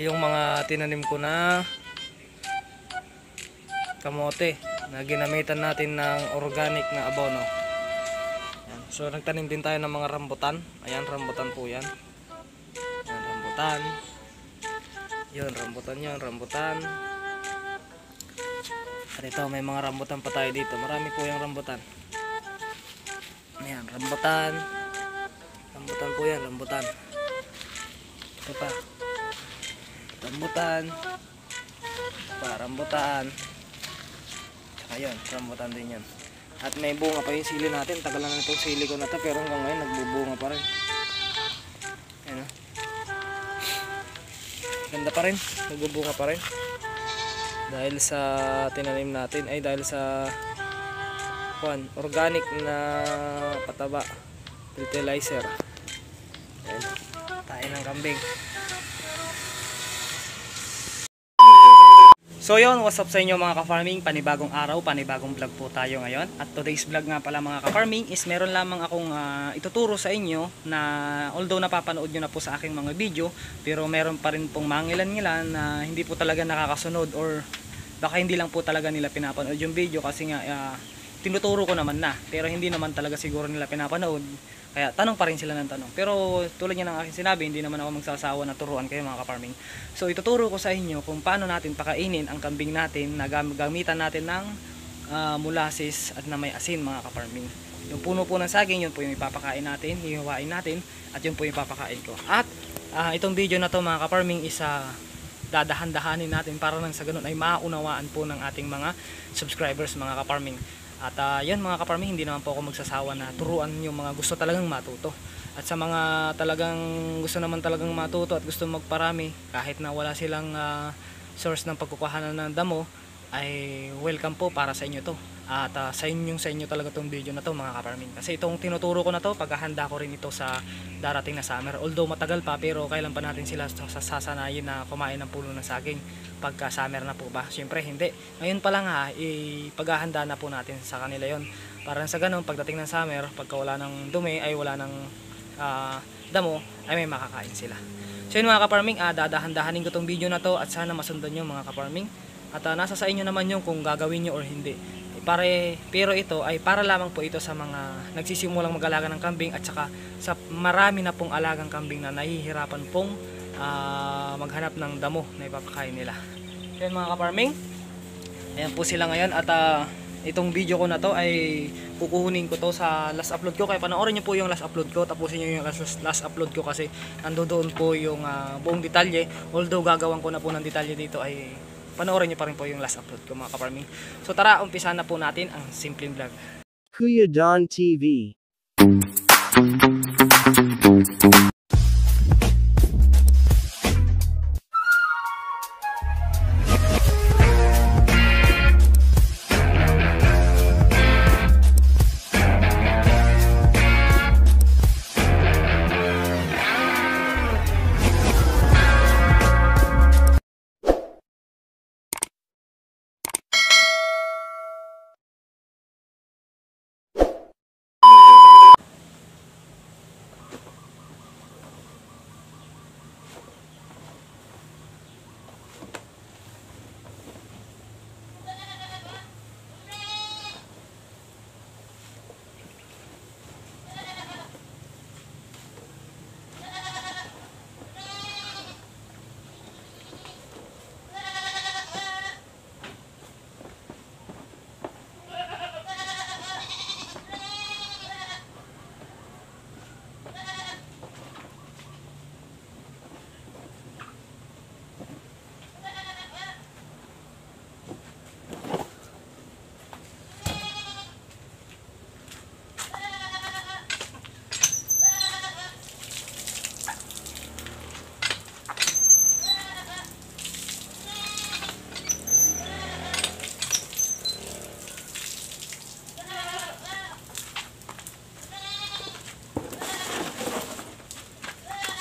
yung mga tinanim ko na kamote na ginamitan natin ng organic na abono. Ayan. So nagtanim din tayo ng mga rambutan. Ayan, rambutan po yan. Ayan, rambutan. Yun, rambutan yun, rambutan. At ito, may mga rambutan pa tayo dito. Marami po yung rambutan. Ayan, rambutan. Rambutan po yan, rambutan. Ito pa. Rambutan. Ito pa, rambutan. Tsaka yun, rambutan din yan. At may bunga pa yung sili natin. Tagal na itong sili ko na to, pero hanggang ngayon nagbubunga pa rin. Ayan o. Ganda pa rin, nagbubunga pa rin. Dahil sa tinanim natin, ay dahil sa organic na pataba, fertilizer. Ayan, tayo ng kambing. So yun, what's up sa inyo mga ka-farming? Panibagong araw, panibagong vlog po tayo ngayon. At today's vlog nga pala mga ka-farming is meron lamang akong ituturo sa inyo na although napapanood nyo na po sa aking mga video, pero meron pa rin pong mangilan-ngilan na hindi po talaga nakakasunod, or baka hindi lang po talaga nila pinapanood yung video kasi nga tinuturo ko naman na, pero hindi naman talaga siguro nila pinapanood. Kaya tanong pa rin sila ng tanong. Pero tulad niya ng aking sinabi, hindi naman ako magsasawa na turuan kayo mga ka-farming. So ituturo ko sa inyo kung paano natin pakainin ang kambing natin na gamitan natin ng molasses at na may asin mga ka-farming. Yung puno po ng saging, yun po yung ipapakain natin, hihiwain natin, at yun po yung ipapakain ko. At itong video na to mga ka-farming is dadahan-dahanin natin para nang sa ganun ay maunawaan po ng ating mga subscribers mga ka-farming. At yun mga ka-farming, hindi naman po ako magsasawa na turuan yung mga gusto talagang matuto. At sa mga talagang gusto naman talagang matuto at gusto magparami, kahit na wala silang source ng pagkukuhanan ng damo, ay welcome po para sa inyo to. At sa inyo talaga tong video na to mga ka-farming. Kasi itong tinuturo ko na to, paghahanda ko rin ito sa darating na summer. Although matagal pa, pero kailan pa natin sila sasanayin na kumain ng puno ng saging pagka summer na po ba? Siyempre hindi. Ngayon pa lang paghahanda na po natin sa kanila yon. Para sa ganun, pagdating ng summer, pagka wala ng dumi, ay wala ng damo, ay may makakain sila. So yun mga ka-farming, dadahan-dahanin ko tong video na to at sana masundan nyo mga ka-farming. At nasa sa inyo naman yung kung gagawin nyo or hindi. Pero ito ay para lamang po ito sa mga nagsisimulang mag-alaga ng kambing at saka sa marami na pong alagang kambing na nahihirapan pong maghanap ng damo na ipapakain nila. Yan mga ka-farming, ayan po sila ngayon. At itong video ko na to ay kukunin ko to sa last upload ko, kaya panoorin nyo po yung last upload ko, tapusin nyo yung last upload ko kasi nandoon po yung buong detalye. Although gagawan ko na po ng detalye dito, ay panoorin nyo pa rin po yung last upload ko mga ka-farming. So tara, umpisa na po natin ang simpleng vlog. Kuya Don TV.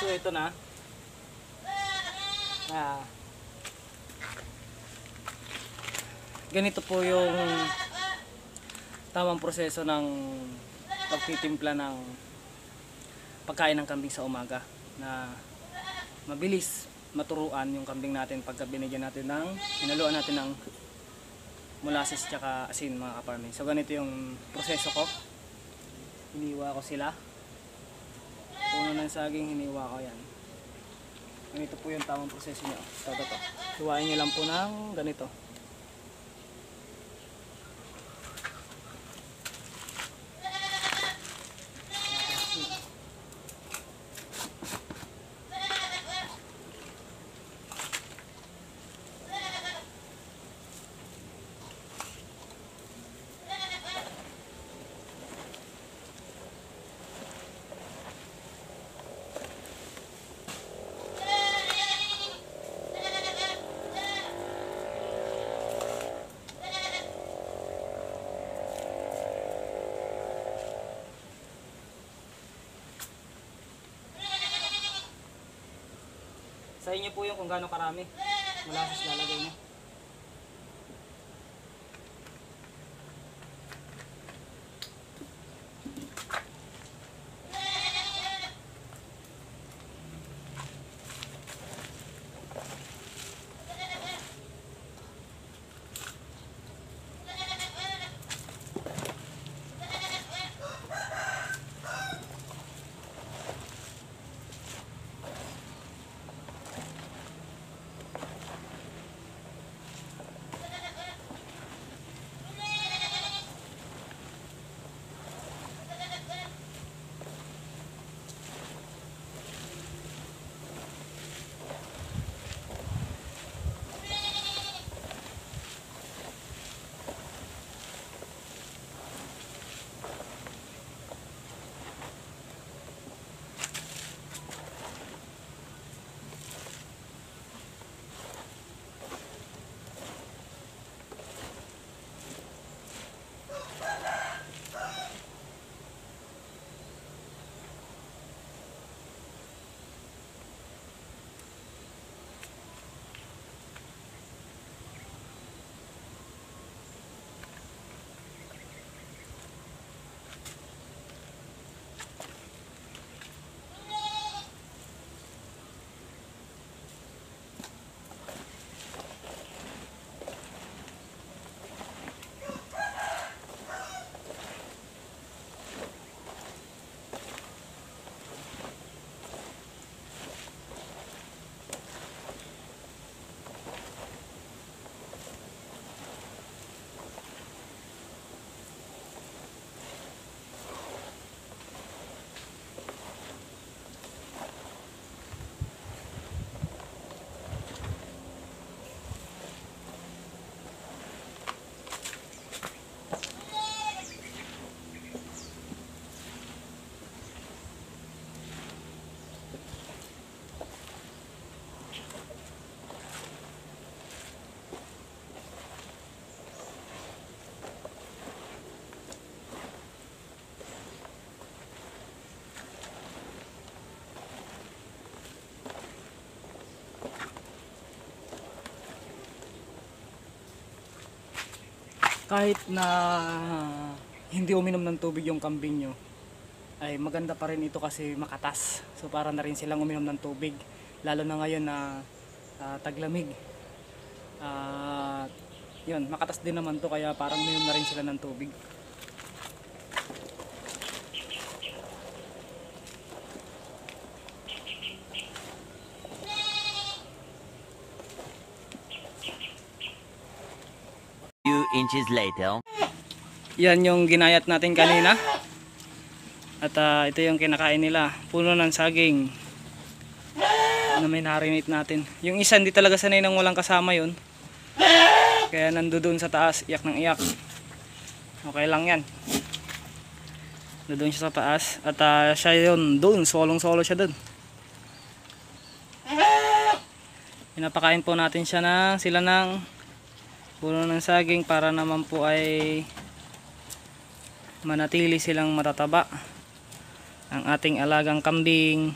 So ito na. Ganito po yung tamang proseso ng pagtitimpla ng pagkain ng kambing sa umaga, na mabilis maturuan yung kambing natin pagka binigyan natin ng, hinaluan natin ng molasses tsaka asin mga ka-farming. So ganito yung proseso ko. Hiniwa ko sila. Puno ng saging, hiniwa ko yan. Ganito po yung tamang proseso nyo. Ito. Hiwain nyo lang po ng ganito. Sa inyo po yung kung gaano karami molasses lalagay nyo. Kahit na hindi uminom ng tubig yung kambing nyo, ay maganda pa rin ito kasi makatas. So para na rin silang uminom ng tubig, lalo na ngayon na taglamig. Yun, makatas din naman to, kaya parang uminom na rin sila ng tubig. Few inches later. Yan yung ginayat natin kanina. At ito yung kinakain nila. Puno ng saging na may narinate natin. Yung isa hindi talaga sanay nang walang kasama yun. Kaya nandoon sa taas, iyak ng iyak. Okay lang yan. Nandoon siya sa taas. At siya yun, doon, solong-solo siya doon. Pinapakain po natin siya sila ng puno ng saging para naman po ay manatili silang matataba ang ating alagang kambing.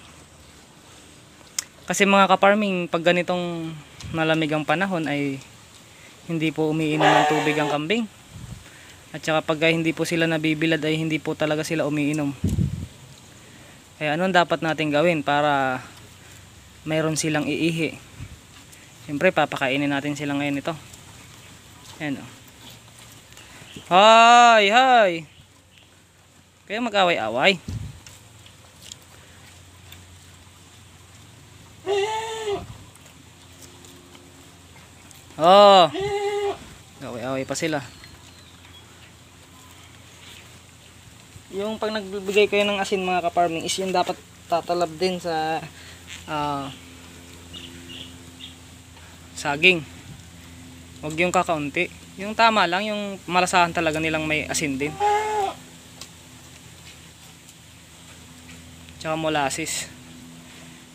Kasi mga ka-farming, pag ganitong malamig ang panahon ay hindi po umiinom ng tubig ang kambing. At saka pag hindi po sila nabibilad ay hindi po talaga sila umiinom. Kaya anong dapat natin gawin para mayroon silang iihi? Siyempre papakainin natin sila ngayon ito. Ayan o. Hi! Hi! Kaya mag-away-away. Oh! Away-away pa sila. Yung pag nagbibigay kayo ng asin mga ka-farming is yung dapat tatalab din sa saging. Huwag yung kakaunti. Yung tama lang, yung malasahan talaga nilang may asin din. Tsaka molasses.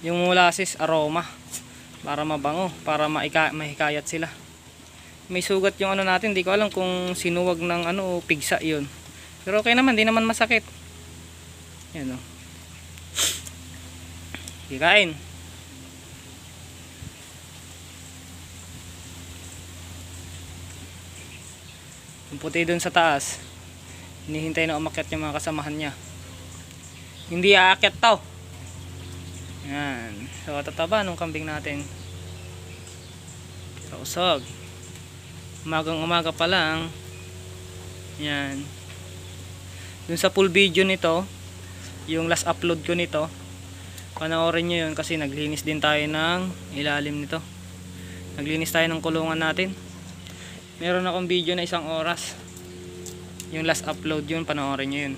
Yung molasses aroma para mabango, para mahikayat sila. May sugat yung ano natin, di ko alam kung sinuwag ng ano o pigsa yun. Pero okay naman, di naman masakit. Yan o. Hikain. Yung puti dun sa taas, hinihintay na umakyat yung mga kasamahan niya. Hindi aakyat to. Yan. So tataba nung kambing natin. Kausog. Umagang umaga pa lang. Yan. Dun sa full video nito, yung last upload ko nito, panoorin nyo yun kasi naglinis din tayo ng ilalim nito. Naglinis tayo ng kulungan natin. Meron akong video na 1 oras. Yung last upload yun, panoorin nyo yun.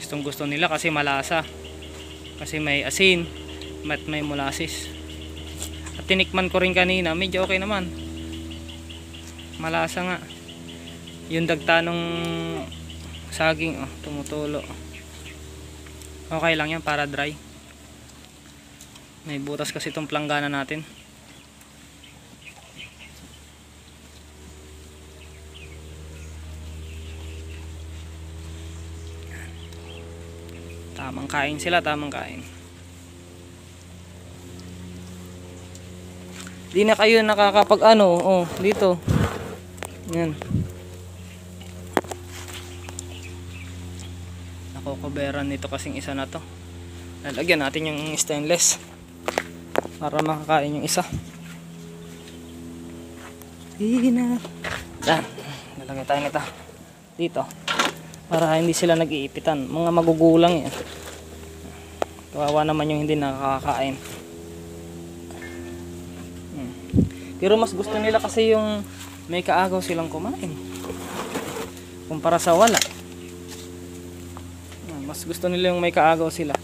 Gustong gusto nila kasi malasa. Kasi may asin, may molasses. At tinikman ko rin kanina, medyo okay naman. Malasa nga. Yung dagta nung saging, oh, tumutulo. Okay lang yan para dry. May butas kasi itong planggana natin. Tamang kain sila, tamang kain. Di na kayo nakakapag ano, oh, dito. Yan. Nakokoberan nito kasing isa na to. Lalagyan natin yung stainless para makakain yung isa. Yan. Lalagay tayo nito dito para hindi sila nag-iipitan. Mga magugulang yan. Kawawa naman yung hindi nakakain. Pero mas gusto nila kasi yung may kaagaw silang kumain kumpara sa wala. Mas gusto nila yung may kaagaw sila.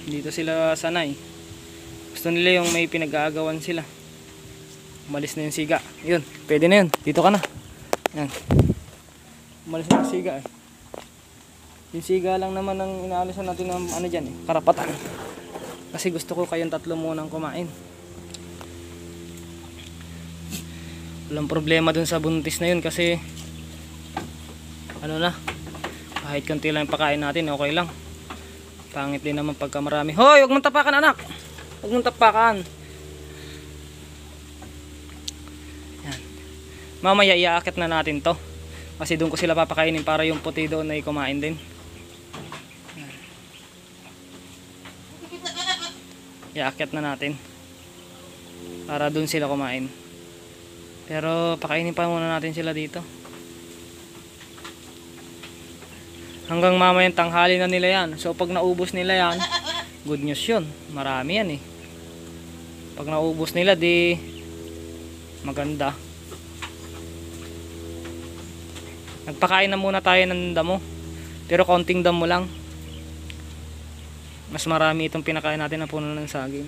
Dito sila sanay. Gusto nila yung may pinag-aagawan sila. Umalis na yung siga. Yun, pwede na yun. Dito ka na. Yan. Umalis na yung siga eh. Yung siga lang naman ang inaalisan natin ng ano dyan eh, karapatan. Kasi gusto ko kayong tatlo munang kumain. Walang problema dun sa buntis na yun kasi ano na, kahit konti lang yung pakain natin, okay lang. Pangit din naman pagka marami. Hoy, huwag mong tapakan anak! Huwag mong tapakan. Yan. Mamaya iaakit na natin to. Kasi doon ko sila papakainin para yung puti doon ay kumain din. Yan. Iaakit na natin. Para doon sila kumain. Pero pakainin pa muna natin sila dito. Hanggang mamayang tanghali na nila yan. So pag naubos nila yan, good news yun. Marami yan eh. Pag naubos nila di maganda. Nagpakain na muna tayo ng damo. Pero konting damo lang. Mas marami itong pinakain natin na puno ng saging.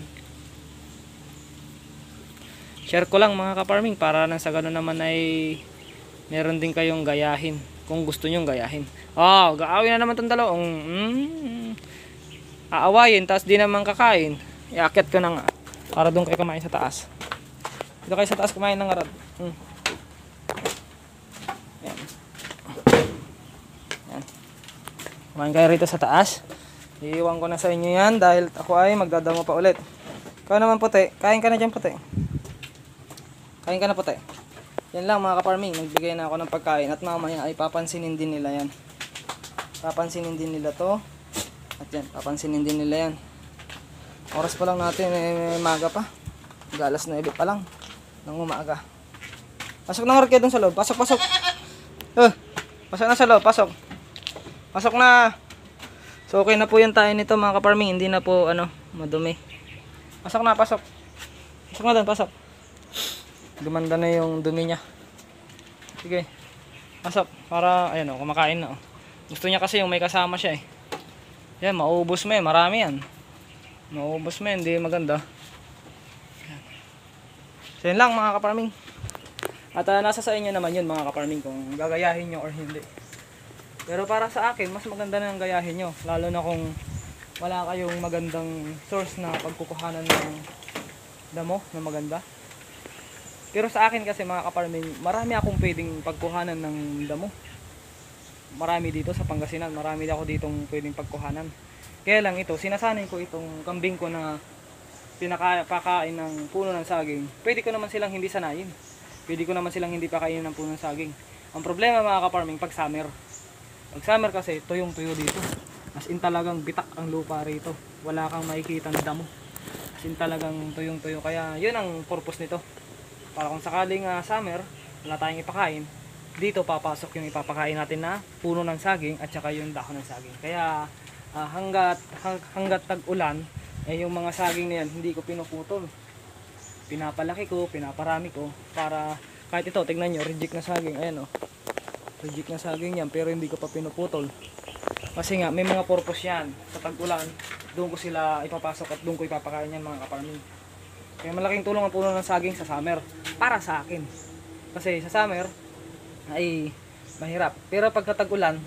Share ko lang mga ka-farming para nang sa gano'n naman ay meron din kayong gayahin. Kung gusto nyong gayahin. Oh, gaawin na naman itong dalawang. Aawayin, tapos di naman kakain. Iakyat ko na nga. Para doon kayo kumain sa taas. Dito kayo sa taas kumain ng arad. Yan. Yan. Kumain kayo rito sa taas. Iiwan ko na sa inyo yan dahil ako ay magdadamo pa ulit. Ikaw naman puti. Kain ka na dyan puti. Kain ka na puti. Yan lang mga ka-farming, nagbigay na ako ng pagkain at mamaya ay papansinin din nila yan. Papansinin din nila to. At yan, papansinin din nila yan. Oras pa lang natin, maga pa. Galas 9 pa lang ng umaga. Pasok na nga doon sa loob. Pasok, pasok. Pasok na sa loob, pasok. Pasok na. So okay na po yung tayo nito mga ka-farming. Hindi na po madumi. Pasok na, pasok. Pasok na doon, pasok. Gumanda na yung dumi niya. Sige. Pasok. Para, kumakain na. Gusto niya kasi yung may kasama siya eh. Yan, mauubos mo eh. Marami yan. Mauubos mo yan. Hindi maganda. So yun lang mga ka-farming. At nasa sa inyo naman yun mga ka-farming kung gagayahin nyo or hindi. Pero para sa akin, mas maganda na ang gayahin nyo. Lalo na kung wala kayong magandang source na pagkukuhanan ng damo na maganda. Pero sa akin kasi mga ka-farming, marami akong pwedeng pagkuhanan ng damo. Marami dito sa Pangasinan, marami ako ditong pwedeng pagkuhanan. Kaya lang ito, sinasanay ko itong kambing ko na pinapakain ng puno ng saging. Pwede ko naman silang hindi sanayin. Pwede ko naman silang hindi pakainin ng puno ng saging. Ang problema mga ka-farming, pag summer. Pag summer kasi, tuyong-tuyo dito. As in talagang bitak ang lupa rito. Wala kang makikita na damo. As in talagang tuyong-tuyo. Kaya yun ang purpose nito. Para kung sakaling summer, wala tayong ipakain, dito papasok yung ipapakain natin na puno ng saging at saka yung dahon ng saging. Kaya hanggat tag-ulan, yung mga saging na yan, hindi ko pinuputol. Pinapalaki ko, pinaparami ko para kahit ito, tignan nyo, reject na saging. Ayan reject na saging yan, pero hindi ko pa pinuputol. Kasi nga, may mga purpose yan. Sa tag-ulan, doon ko sila ipapasok at doon ko ipapakain yan mga ka-farming. Kaya malaking tulong ang puno ng saging sa summer para sa akin. Kasi sa summer ay mahirap. Pero pagka tag-ulan,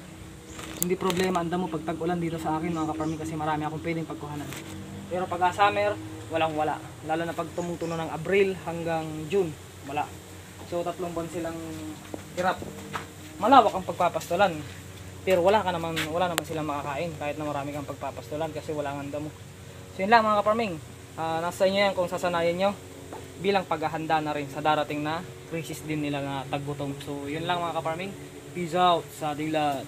hindi problema ang damo pag tag-ulan dito sa akin mga ka-farming kasi marami akong pwedeng pagkuhanan. Pero pag summer, walang-wala. Lalo na pag tumutuno ng Abril hanggang June, wala. So 3 buwan silang hirap. Malawak ang pagpapastulan. Pero wala naman silang makakain kahit na marami kang pagpapastulan kasi wala nang damo. So yun lang mga ka-farming. Nasa inyo yan kung sasanayin nyo bilang paghahanda na rin sa darating na crisis din nila na taggutom. So yun lang mga ka-farming. Peace out sa dilat.